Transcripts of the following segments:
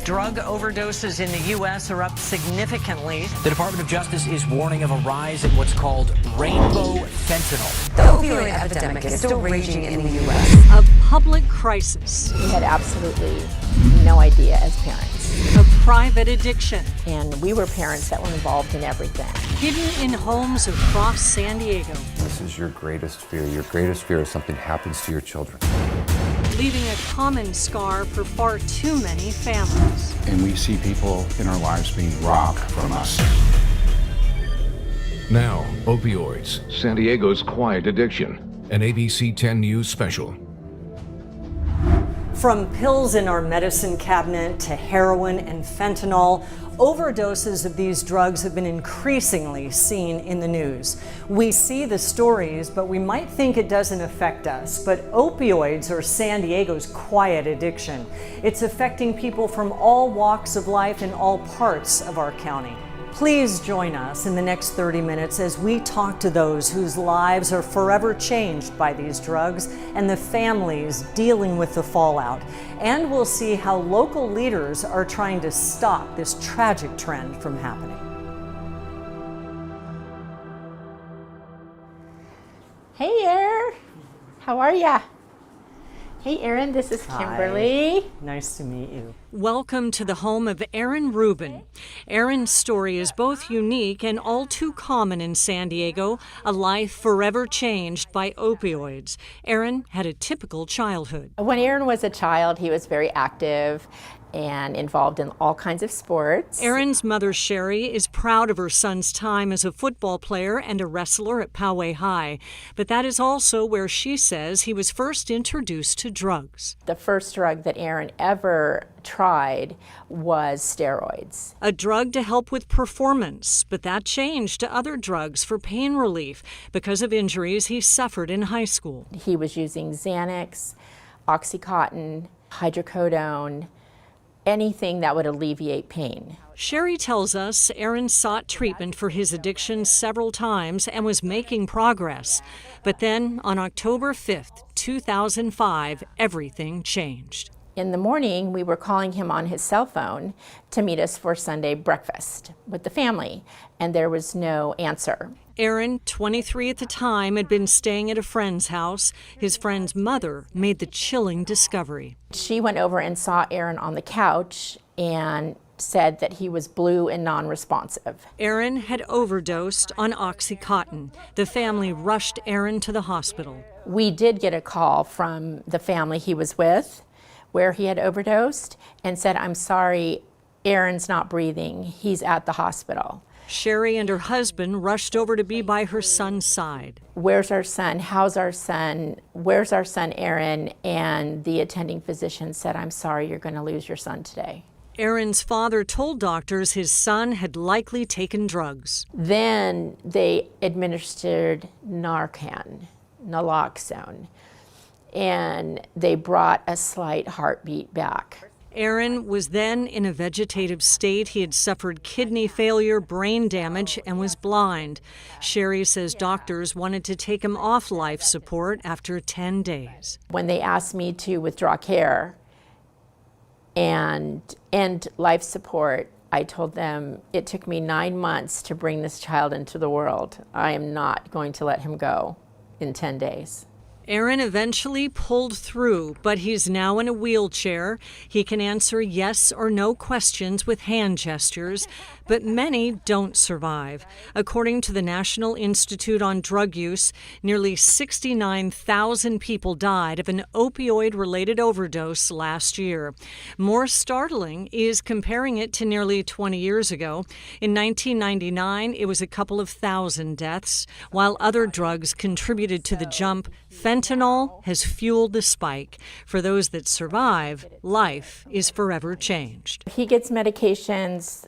Drug overdoses in the U.S. are up significantly. The Department of Justice is warning of a rise in what's called rainbow fentanyl. The opioid epidemic is still raging in the U.S. A public crisis. We had absolutely no idea as parents. A private addiction. And we were parents that were involved in everything. Hidden in homes across San Diego. This is your greatest fear. Your greatest fear is something happens to your children. Leaving a common scar for far too many families. And we see people in our lives being robbed from us. Now, Opioids, San Diego's quiet addiction. an ABC 10 News special. From pills in our medicine cabinet to heroin and fentanyl, overdoses of these drugs have been increasingly seen in the news. We see the stories, but we might think it doesn't affect us. But opioids are San Diego's quiet addiction. It's affecting people from all walks of life in all parts of our county. Please join us in the next 30 minutes as we talk to those whose lives are forever changed by these drugs and the families dealing with the fallout. And we'll see how local leaders are trying to stop this tragic trend from happening. Hey, Erin. How are ya? Hey, Erin, this is Kimberly. Hi. Nice to meet you. Welcome to the home of Erin Rubin. Erin's story is both unique and all too common in San Diego, a life forever changed by opioids. Erin had a typical childhood. When Erin was a child, he was very active and involved in all kinds of sports. Erin's mother, Sherry, is proud of her son's time as a football player and a wrestler at Poway High. But that is also where she says he was first introduced to drugs. The first drug that Erin ever tried was steroids. A drug to help with performance, but that changed to other drugs for pain relief because of injuries he suffered in high school. He was using Xanax, Oxycontin, hydrocodone, anything that would alleviate pain. Sherry tells us Erin sought treatment for his addiction several times and was making progress. But then on October 5th, 2005, everything changed. In the morning, we were calling him on his cell phone to meet us for Sunday breakfast with the family, and there was no answer. Erin, 23 at the time, had been staying at a friend's house. His friend's mother made the chilling discovery. She went over and saw Erin on the couch and said that he was blue and non-responsive. Erin had overdosed on Oxycontin. The family rushed Erin to the hospital. We did get a call from the family he was with, where he had overdosed, and said, "I'm sorry, Erin's not breathing. He's at the hospital." Sherry and her husband rushed over to be by her son's side. "Where's our son? How's our son? Where's our son, Erin?" And the attending physician said, "I'm sorry, you're going to lose your son today." Erin's father told doctors his son had likely taken drugs. Then they administered Narcan, naloxone, and they brought a slight heartbeat back. Erin was then in a vegetative state. He had suffered kidney failure, brain damage, and was blind. Sherry says doctors wanted to take him off life support after 10 days. When they asked me to withdraw care and end life support, I told them it took me 9 months to bring this child into the world. I am not going to let him go in 10 days. Erin eventually pulled through, but he's now in a wheelchair. He can answer yes or no questions with hand gestures, but many don't survive. According to the National Institute on Drug Use, nearly 69,000 people died of an opioid-related overdose last year. More startling is comparing it to nearly 20 years ago. In 1999, it was a couple of thousand deaths. While other drugs contributed to the jump, fentanyl has fueled the spike. For those that survive, life is forever changed. He gets medications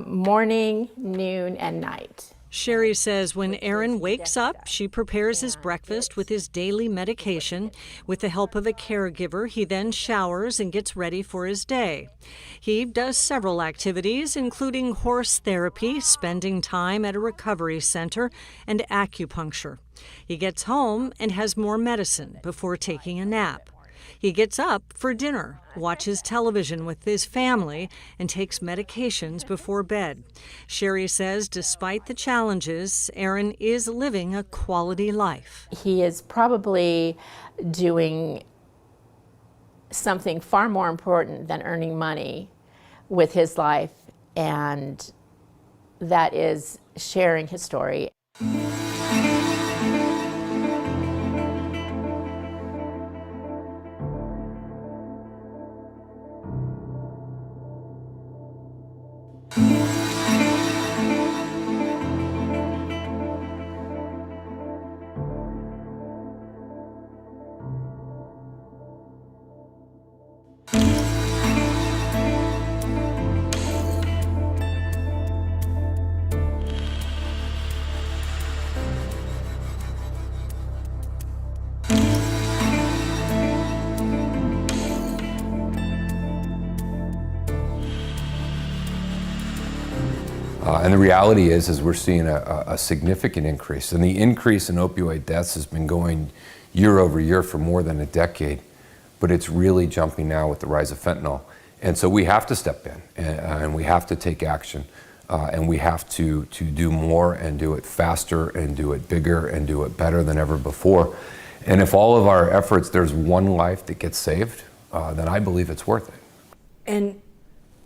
morning, noon, and night. Sherry says when Erin wakes up, she prepares his breakfast with his daily medication. With the help of a caregiver, he then showers and gets ready for his day. He does several activities, including horse therapy, spending time at a recovery center, and acupuncture. He gets home and has more medicine before taking a nap. He gets up for dinner, watches television with his family, and takes medications before bed. Sherry says despite the challenges, Aaron is living a quality life. He is probably doing something far more important than earning money with his life, and that is sharing his story. And the reality is we're seeing a significant increase. And the increase in opioid deaths has been going year over year for more than a decade. But it's really jumping now with the rise of fentanyl. And so we have to step in and we have to take action. And we have to do more and do it faster and do it bigger and do it better than ever before. And if all of our efforts, there's one life that gets saved, then I believe it's worth it. And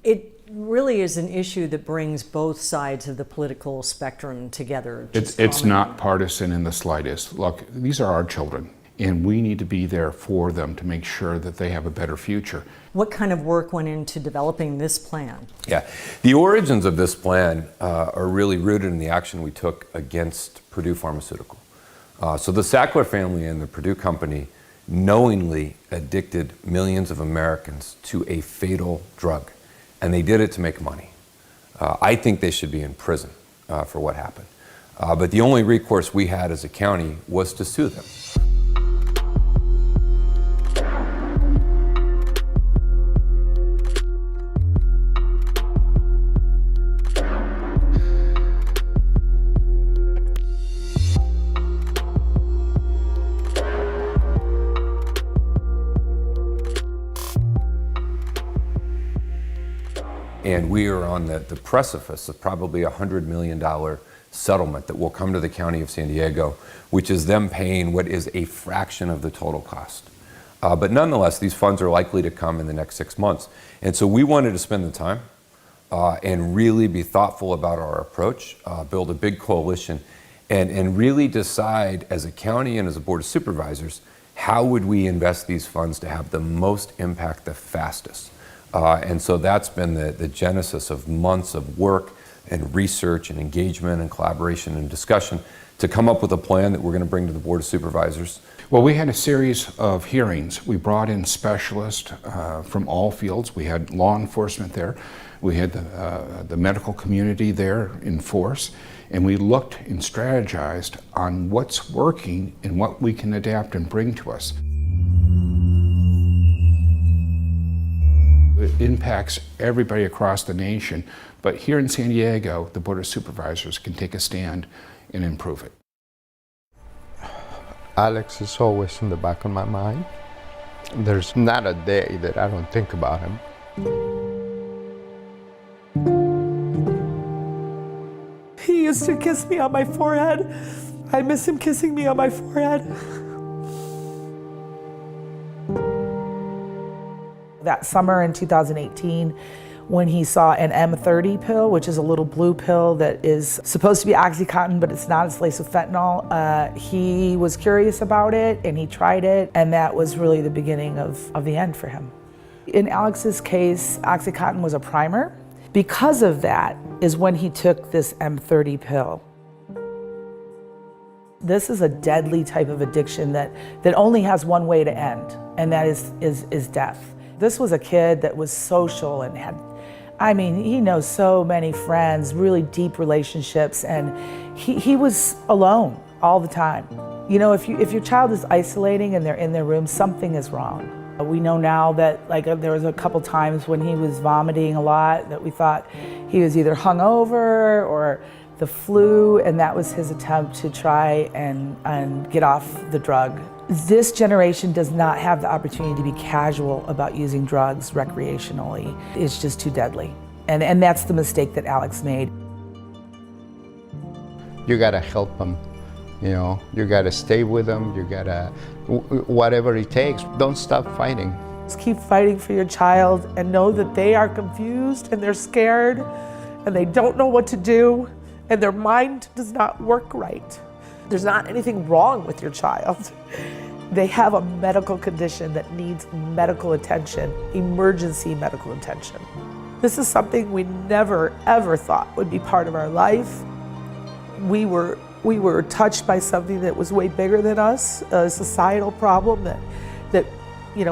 it really is an issue that brings both sides of the political spectrum together. It's not partisan in the slightest. Look, these are our children, and we need to be there for them to make sure that they have a better future. What kind of work went into developing this plan? Yeah, the origins of this plan are really rooted in the action we took against Purdue Pharmaceutical. So the Sackler family and the Purdue company knowingly addicted millions of Americans to a fatal drug. And they did it to make money. I think they should be in prison for what happened. But the only recourse we had as a county was to sue them. And we are on the precipice of probably a $100 million settlement that will come to the County of San Diego, which is them paying what is a fraction of the total cost. But nonetheless, these funds are likely to come in the next 6 months. And so we wanted to spend the time and really be thoughtful about our approach, build a big coalition, and really decide as a county and as a board of supervisors, how would we invest these funds to have the most impact the fastest? And so that's been the genesis of months of work and research and engagement and collaboration and discussion to come up with a plan that we're going to bring to the Board of Supervisors. Well, we had a series of hearings. We brought in specialists from all fields. We had law enforcement there. We had the medical community there in force. And we looked and strategized on what's working and what we can adapt and bring to us. It impacts everybody across the nation, but here in San Diego, the Board of Supervisors can take a stand and improve it. Alex is always in the back of my mind. There's not a day that I don't think about him. He used to kiss me on my forehead. I miss him kissing me on my forehead. That summer in 2018, when he saw an M30 pill, which is a little blue pill that is supposed to be OxyContin, but it's not, it's laced with fentanyl, he was curious about it and he tried it, and that was really the beginning of the end for him. In Alex's case, OxyContin was a primer. Because of that is when he took this M30 pill. This is a deadly type of addiction that only has one way to end, and that is death. This was a kid that was social and he knows so many friends, really deep relationships, and he was alone all the time. You know, if your child is isolating and they're in their room, something is wrong. We know now that there was a couple times when he was vomiting a lot that we thought he was either hungover or the flu, and that was his attempt to try and get off the drug. This generation does not have the opportunity to be casual about using drugs recreationally. It's just too deadly. And that's the mistake that Alex made. You gotta help them, you know, you gotta stay with them, you gotta, whatever it takes, don't stop fighting. Just keep fighting for your child and know that they are confused and they're scared and they don't know what to do and their mind does not work right. There's not anything wrong with your child. They have a medical condition that needs medical attention, emergency medical attention. This is something we never, ever thought would be part of our life. We were touched by something that was way bigger than us, a societal problem that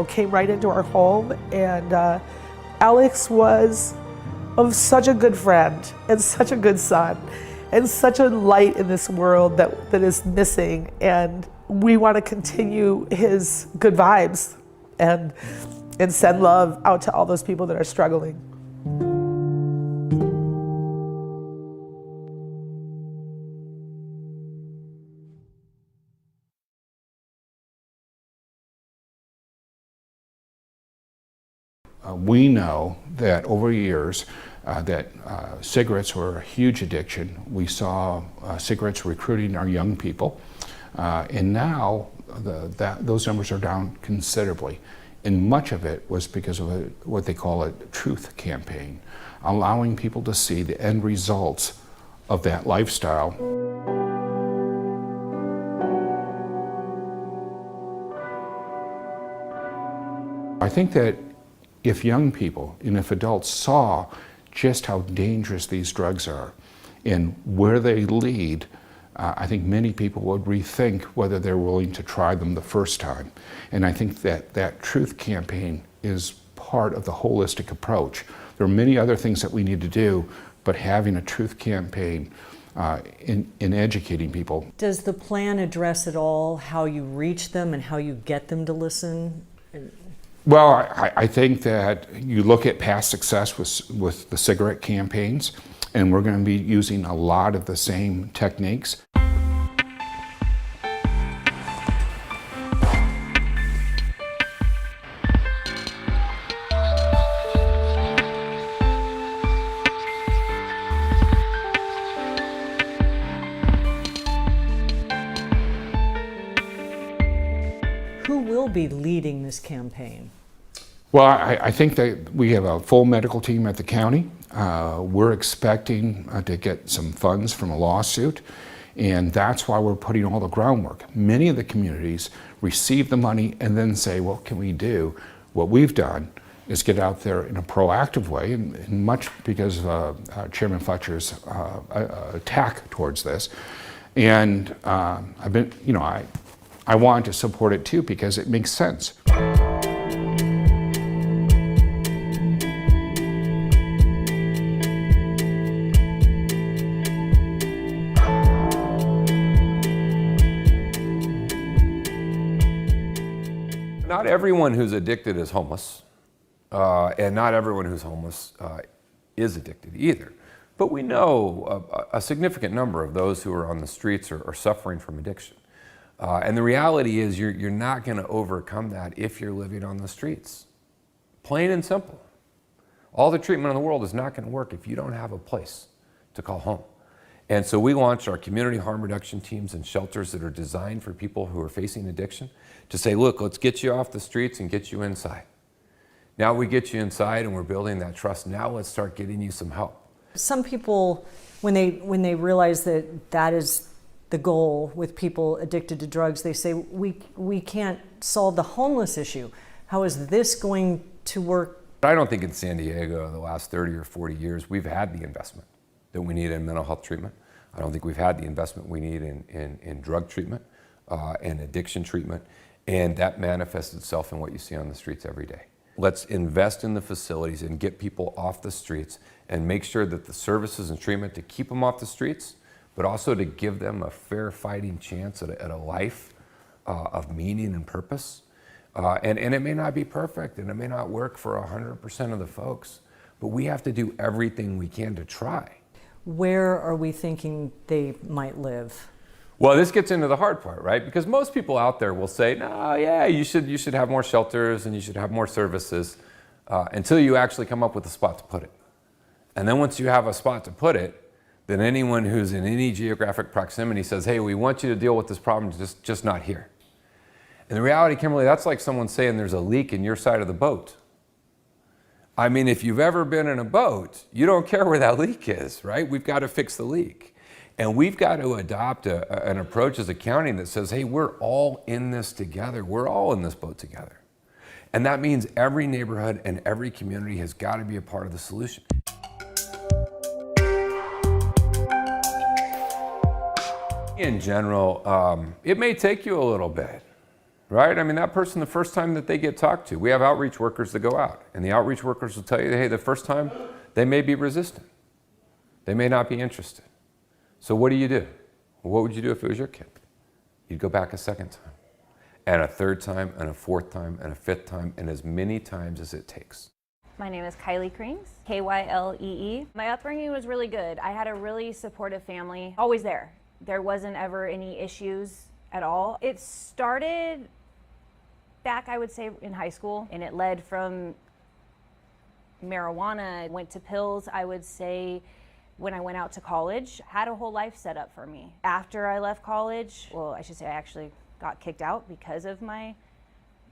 came right into our home. And Alex was such a good friend and such a good son and such a light in this world that is missing. And we want to continue his good vibes and send love out to all those people that are struggling. We know that over years cigarettes were a huge addiction. We saw cigarettes recruiting our young people, and now those numbers are down considerably. And much of it was because of what they call a truth campaign, allowing people to see the end results of that lifestyle. I think that if young people and if adults saw just how dangerous these drugs are and where they lead, I think many people would rethink whether they're willing to try them the first time. And I think that truth campaign is part of the holistic approach. There are many other things that we need to do, but having a truth campaign in educating people. Does the plan address at all how you reach them and how you get them to listen? Well, I think that you look at past success with the cigarette campaigns, and we're going to be using a lot of the same techniques. Who will be leading this campaign? Well, I think that we have a full medical team at the county. We're expecting to get some funds from a lawsuit, and that's why we're putting all the groundwork. Many of the communities receive the money and then say, what can we do? What we've done is get out there in a proactive way, and much because of Chairman Fletcher's attack towards this. And I want to support it too because it makes sense. Not everyone who's addicted is homeless, and not everyone who's homeless is addicted either. But we know a significant number of those who are on the streets are suffering from addiction. And the reality is you're not going to overcome that if you're living on the streets. Plain and simple. All the treatment in the world is not going to work if you don't have a place to call home. And so we launched our community harm reduction teams and shelters that are designed for people who are facing addiction to say, look, let's get you off the streets and get you inside. Now we get you inside and we're building that trust. Now let's start getting you some help. Some people, when they realize that is the goal with people addicted to drugs, they say, we can't solve the homeless issue. How is this going to work? I don't think in San Diego the last 30 or 40 years we've had the investment that we need in mental health treatment. I don't think we've had the investment we need in drug treatment and addiction treatment, and that manifests itself in what you see on the streets every day. Let's invest in the facilities and get people off the streets and make sure that the services and treatment to keep them off the streets, but also to give them a fair fighting chance at a life of meaning and purpose. And it may not be perfect and it may not work for 100% of the folks, but we have to do everything we can to try. where are we thinking they might live? Well, this gets into the hard part, right? Because most people out there will say, no, yeah, you should have more shelters and you should have more services until you actually come up with a spot to put it. And then once you have a spot to put it, then anyone who's in any geographic proximity says, hey, we want you to deal with this problem, just not here. And the reality, Kimberly, that's like someone saying there's a leak in your side of the boat. I mean, if you've ever been in a boat, you don't care where that leak is, right? We've got to fix the leak. And we've got to adopt an approach as a county that says, hey, we're all in this together. We're all in this boat together. And that means every neighborhood and every community has got to be a part of the solution. In general, it may take you a little bit, right? I mean, that person, the first time that they get talked to, we have outreach workers that go out, and the outreach workers will tell you, hey, the first time, they may be resistant. They may not be interested. So what do you do? Well, what would you do if it was your kid? You'd go back a second time, and a third time, and a fourth time, and a fifth time, and as many times as it takes. My name is Kylie Krings, Kylee. My upbringing was really good. I had a really supportive family, always there. There wasn't ever any issues at all. It started back, I would say, in high school, and it led from marijuana, went to pills, I would say, when I went out to college. Had a whole life set up for me. After I left college, well, I should say I actually got kicked out because of my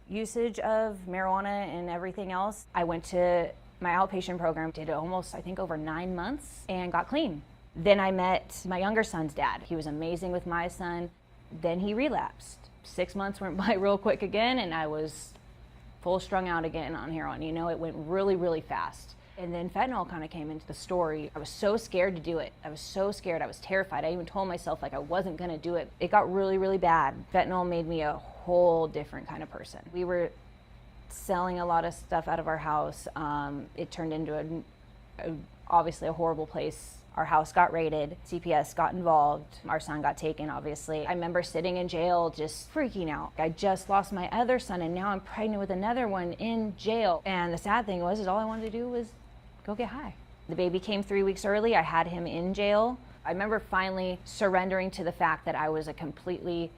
usage of marijuana and everything else. I went to my outpatient program, did almost, I think, over 9 months, and got clean. Then I met my younger son's dad. He was amazing with my son. Then he relapsed. 6 months went by real quick again, and I was full strung out again on heroin. You know, it went really, really fast. And then fentanyl kind of came into the story. I was so scared to do it. I was so scared. I was terrified. I even told myself like I wasn't going to do it. It got really, really bad. Fentanyl made me a whole different kind of person. We were selling a lot of stuff out of our house. It turned into obviously a horrible place. Our house got raided, CPS got involved, our son got taken, obviously. I remember sitting in jail just freaking out. I just lost my other son and now I'm pregnant with another one in jail. And the sad thing was, is all I wanted to do was go get high. The baby came 3 weeks early, I had him in jail. I remember finally surrendering to the fact that I was a completely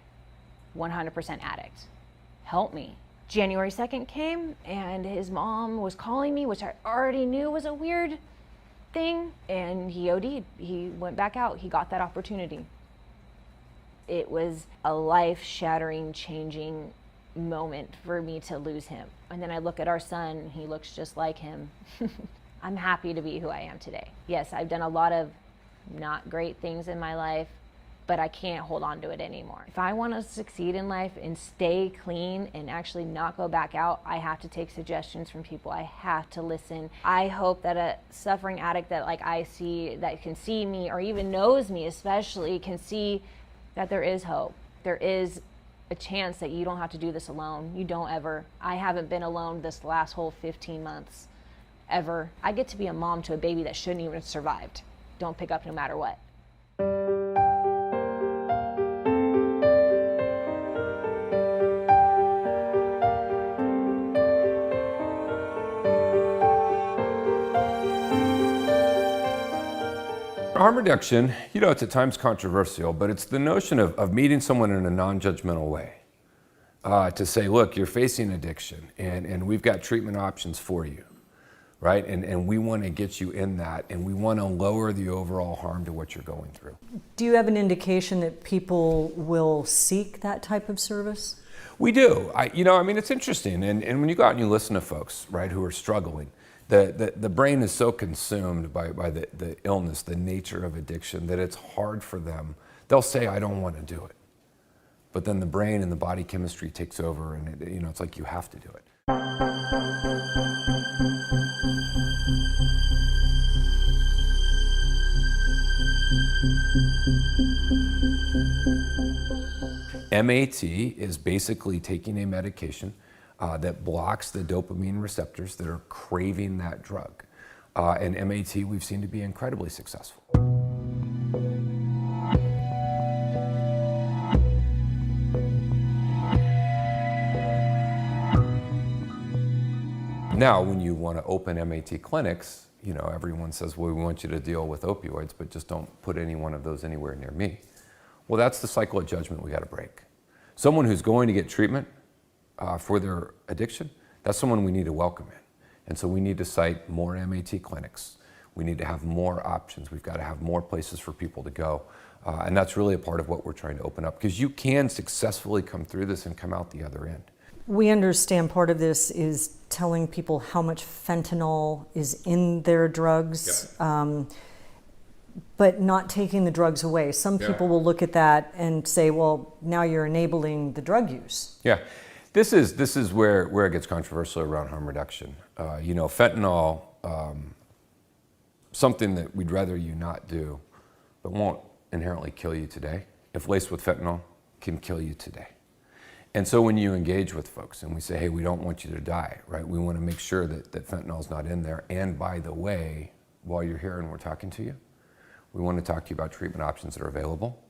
100% addict. Help me. January 2nd came and his mom was calling me, which I already knew was a weird thing, and he OD'd. He went back out. He got that opportunity. It was a life-shattering, changing moment for me to lose him. And then I look at our son, he looks just like him. I'm happy to be who I am today. Yes, I've done a lot of not great things in my life, but I can't hold on to it anymore. If I want to succeed in life and stay clean and actually not go back out, I have to take suggestions from people. I have to listen. I hope that a suffering addict that like I see, that can see me or even knows me especially, can see that there is hope. There is a chance that you don't have to do this alone. You don't ever. I haven't been alone this last whole 15 months, ever. I get to be a mom to a baby that shouldn't even have survived. Don't pick up no matter what. Harm reduction, you know, it's at times controversial, but it's the notion of meeting someone in a non-judgmental way. To say, look, you're facing addiction and we've got treatment options for you, right? And we want to get you in that and we want to lower the overall harm to what you're going through. Do you have an indication that people will seek that type of service? We do. It's interesting. And when you go out and you listen to folks, right, who are struggling, the brain is so consumed by the illness, the nature of addiction, that it's hard for them. They'll say, I don't want to do it. But then the brain and the body chemistry takes over and it's like you have to do it. MAT is basically taking a medication that blocks the dopamine receptors that are craving that drug. And MAT we've seen to be incredibly successful. Now, when you want to open MAT clinics, You know, everyone says, well, we want you to deal with opioids, but just don't put any one of those anywhere near me. Well, that's the cycle of judgment we got to break. Someone who's going to get treatment for their addiction, that's someone we need to welcome in. And so we need to cite more MAT clinics. We need to have more options. We've got to have more places for people to go. And that's really a part of what we're trying to open up, because you can successfully come through this and come out the other end. We understand part of this is telling people how much fentanyl is in their drugs, but not taking the drugs away. Some people will look at that and say, well, now you're enabling the drug use. Yeah, this is where it gets controversial around harm reduction. You know, fentanyl, something that we'd rather you not do, but won't inherently kill you today, if laced with fentanyl, can kill you today. And so when you engage with folks and we say, hey, we don't want you to die, right? We want to make sure that fentanyl's not in there. And by the way, while you're here and we're talking to you, we want to talk to you about treatment options that are available.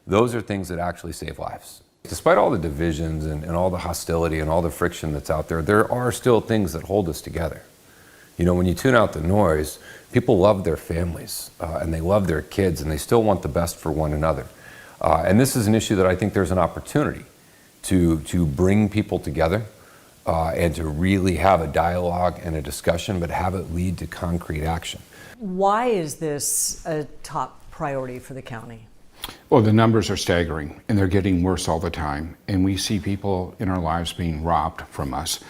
Those are things that actually save lives. Despite all the divisions and all the hostility and all the friction that's out there, there are still things that hold us together. You know, when you tune out the noise, people love their families and they love their kids and they still want the best for one another. And this is an issue that I think there's an opportunity to bring people together and to really have a dialogue and a discussion, but have it lead to concrete action. Why is this a top priority for the county? Well, the numbers are staggering, and they're getting worse all the time. And we see people in our lives being robbed from us.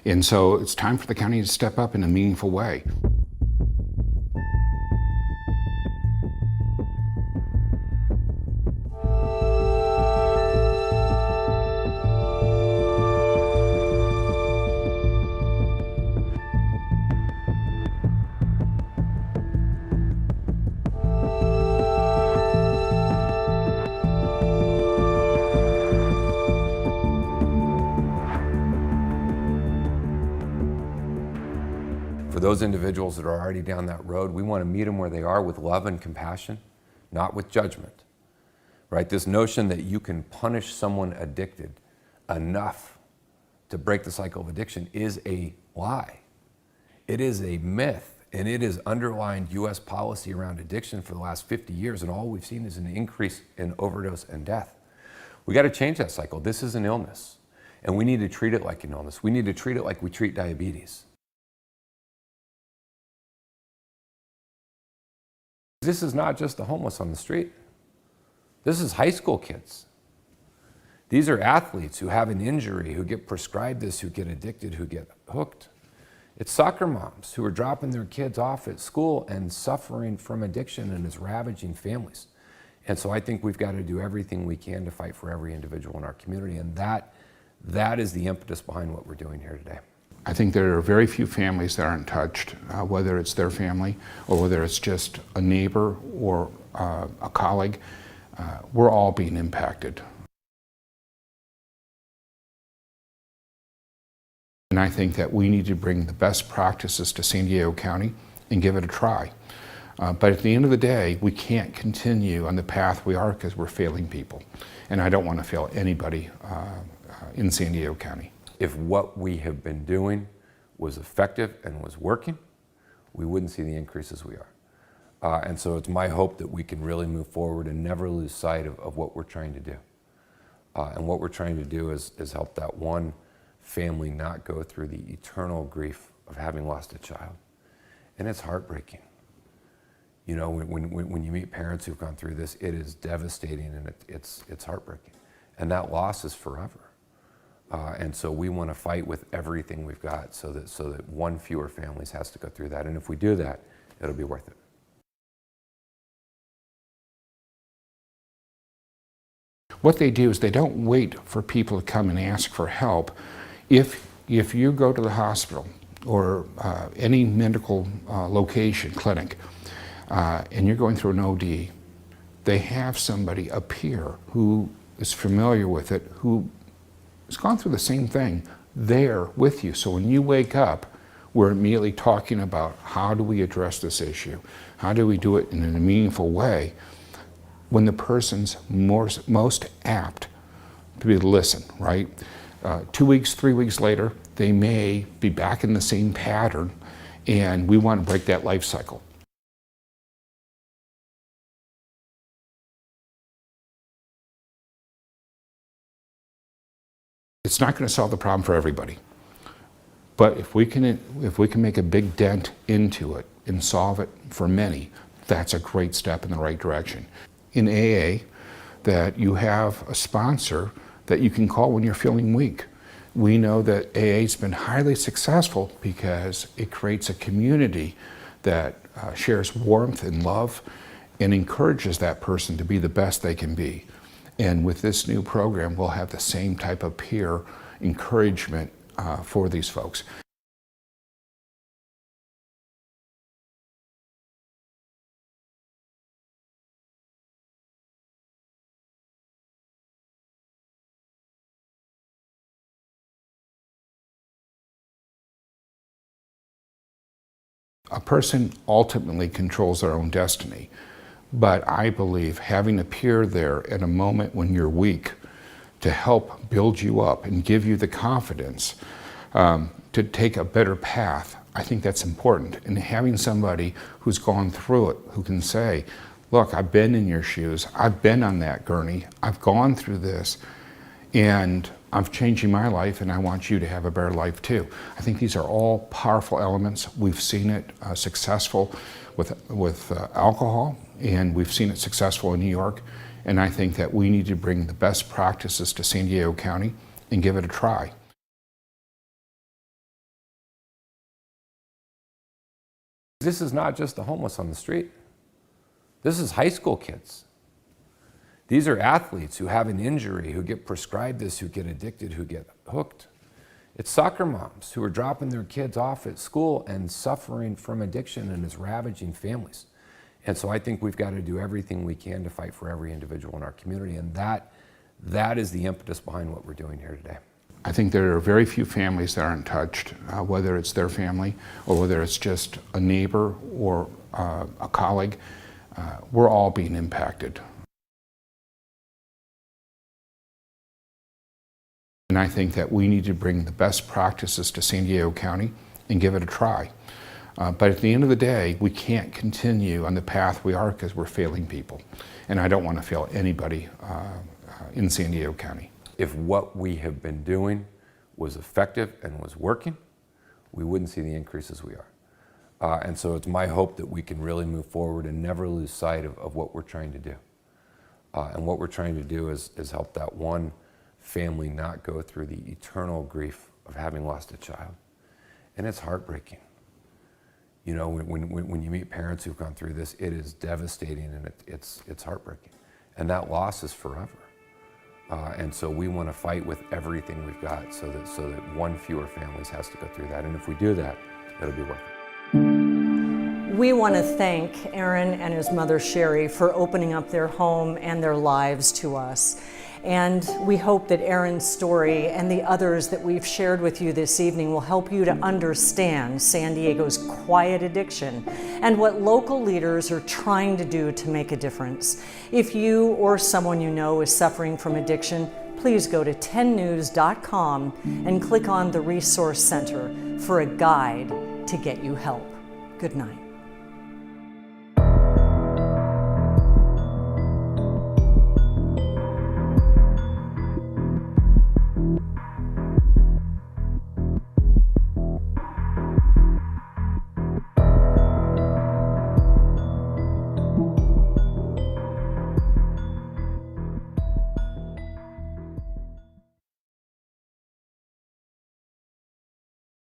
And so it's time for the county to step up in a meaningful way. For those individuals that are already down that road, we want to meet them where they are with love and compassion, not with judgment, right? This notion that you can punish someone addicted enough to break the cycle of addiction is a lie. It is a myth, and it is underlined U.S. policy around addiction for the last 50 years, and all we've seen is an increase in overdose and death. We got to change that cycle. This is an illness, and we need to treat it like an illness. We need to treat it like we treat diabetes. This is not just the homeless on the street. This is high school kids. These are athletes who have an injury, who get prescribed this, who get addicted, who get hooked. It's soccer moms who are dropping their kids off at school and suffering from addiction, and it's ravaging families. And so I think we've got to do everything we can to fight for every individual in our community, and that is the impetus behind what we're doing here today. I think there are very few families that aren't touched, whether it's their family or whether it's just a neighbor or a colleague. We're all being impacted. And I think that we need to bring the best practices to San Diego County and give it a try. But at the end of the day, we can't continue on the path we are because we're failing people. And I don't want to fail anybody in San Diego County. If what we have been doing was effective and was working, we wouldn't see the increases we are. And so it's my hope that we can really move forward and never lose sight of what we're trying to do. And what we're trying to do is help that one family not go through the eternal grief of having lost a child. And it's heartbreaking. You know, when you meet parents who've gone through this, it is devastating and it's heartbreaking. And that loss is forever. And so we want to fight with everything we've got so that one fewer families has to go through that. And if we do that, it'll be worth it. What they do is they don't wait for people to come and ask for help. If you go to the hospital or any medical location, clinic, and you're going through an OD, they have somebody up here who is familiar with it, who has gone through the same thing there with you. So when you wake up, we're immediately talking about how do we address this issue? How do we do it in a meaningful way when the person's most apt to be to listen, right? 2 weeks, 3 weeks later, they may be back in the same pattern And we want to break that life cycle. It's not going to solve the problem for everybody. But if we can make a big dent into it and solve it for many, that's a great step in the right direction. In AA, that you have a sponsor that you can call when you're feeling weak. We know that AA has been highly successful because it creates a community that shares warmth and love and encourages that person to be the best they can be. And with this new program, we'll have the same type of peer encouragement for these folks. A person ultimately controls their own destiny, but I believe having a peer there at a moment when you're weak to help build you up and give you the confidence to take a better path, I think that's important. And having somebody who's gone through it, who can say, look, I've been in your shoes, I've been on that gurney, I've gone through this, and I'm changing my life, and I want you to have a better life too. I think these are all powerful elements. We've seen it successful with alcohol, and we've seen it successful in New York. And I think that we need to bring the best practices to San Diego County and give it a try. This is not just the homeless on the street. This is high school kids. These are athletes who have an injury, who get prescribed this, who get addicted, who get hooked. It's soccer moms who are dropping their kids off at school and suffering from addiction, and it's ravaging families. And so I think we've got to do everything we can to fight for every individual in our community, and that is the impetus behind what we're doing here today. I think there are very few families that aren't touched, whether it's their family or whether it's just a neighbor or a colleague. We're all being impacted. And I think that we need to bring the best practices to San Diego County and give it a try. But at the end of the day, we can't continue on the path we are because we're failing people. And I don't want to fail anybody in San Diego County. If what we have been doing was effective and was working, we wouldn't see the increases we are. And so it's my hope that we can really move forward and never lose sight of what we're trying to do. And what we're trying to do is help that one family not go through the eternal grief of having lost a child. And it's heartbreaking. You know, when you meet parents who've gone through this, it is devastating, and it's heartbreaking. And that loss is forever. And so we want to fight with everything we've got so that one fewer families has to go through that. And if we do that, it'll be worth it. We want to thank Aaron and his mother Sherry for opening up their home and their lives to us. And we hope that Aaron's story and the others that we've shared with you this evening will help you to understand San Diego's quiet addiction and what local leaders are trying to do to make a difference. If you or someone you know is suffering from addiction, please go to 10news.com and click on the Resource Center for a guide to get you help. Good night.